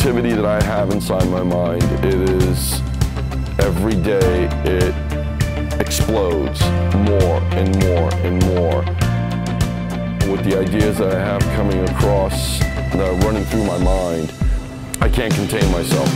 creativity that I have inside my mind, it is every day it explodes more and more and more. With the ideas that I have coming across, that are running through my mind, I can't contain myself.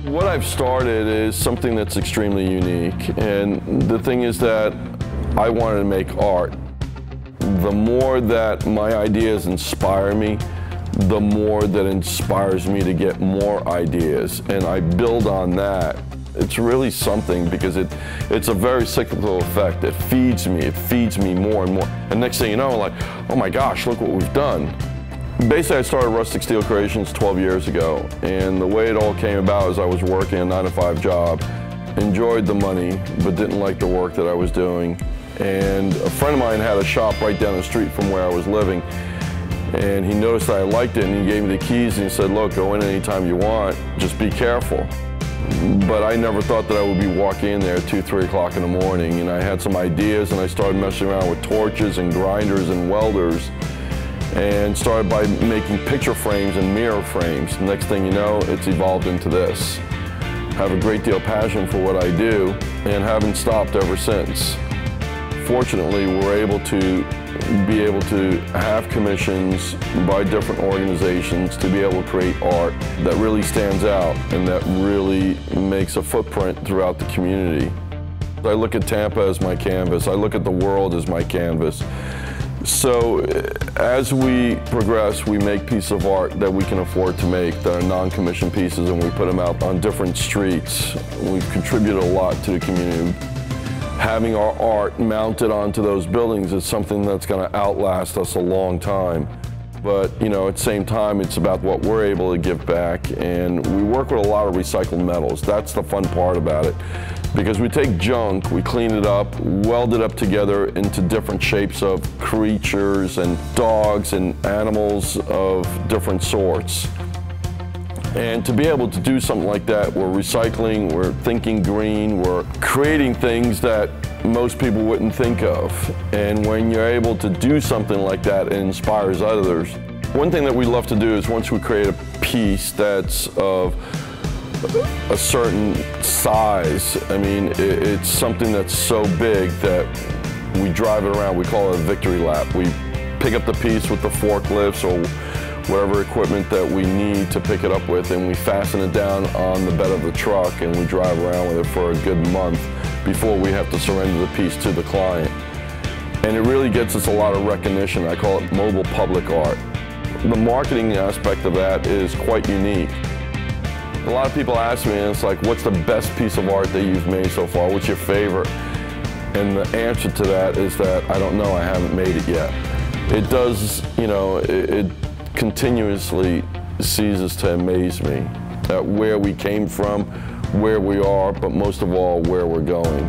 What I've started is something that's extremely unique, and the thing is that I wanted to make art. The more that my ideas inspire me, the more that inspires me to get more ideas, and I build on that. It's really something because it's a very cyclical effect. It feeds me more and more. And next thing you know, I'm like, oh my gosh, look what we've done. Basically, I started Rustic Steel Creations 12 years ago, and the way it all came about is I was working a 9-to-5 job, enjoyed the money, but didn't like the work that I was doing. And a friend of mine had a shop right down the street from where I was living, and he noticed that I liked it, and he gave me the keys, and he said, look, go in anytime you want, just be careful. But I never thought that I would be walking in there at 2, 3 o'clock in the morning, and I had some ideas, and I started messing around with torches and grinders and welders, and started by making picture frames and mirror frames. Next thing you know, it's evolved into this. I have a great deal of passion for what I do and haven't stopped ever since. Fortunately, we're able to have commissions by different organizations to be able to create art that really stands out and that really makes a footprint throughout the community. I look at Tampa as my canvas. I look at the world as my canvas. So as we progress, we make pieces of art that we can afford to make that are non-commissioned pieces, and we put them out on different streets. We've contributed a lot to the community. Having our art mounted onto those buildings is something that's going to outlast us a long time. But, you know, at the same time, it's about what we're able to give back, and we work with a lot of recycled metals. That's the fun part about it. Because we take junk, we clean it up, weld it up together into different shapes of creatures and dogs and animals of different sorts. And to be able to do something like that, we're recycling, we're thinking green, we're creating things that most people wouldn't think of. And when you're able to do something like that, it inspires others. One thing that we love to do is once we create a piece that's of a certain size, I mean, it's something that's so big that we drive it around. We call it a victory lap. We pick up the piece with the forklifts or whatever equipment that we need to pick it up with, and we fasten it down on the bed of the truck, and we drive around with it for a good month before we have to surrender the piece to the client. And it really gets us a lot of recognition. I call it mobile public art. The marketing aspect of that is quite unique. A lot of people ask me, and it's like, what's the best piece of art that you've made so far? What's your favorite? And the answer to that is that I don't know, I haven't made it yet. It does, you know, it continuously ceases to amaze me at where we came from, where we are, but most of all, where we're going.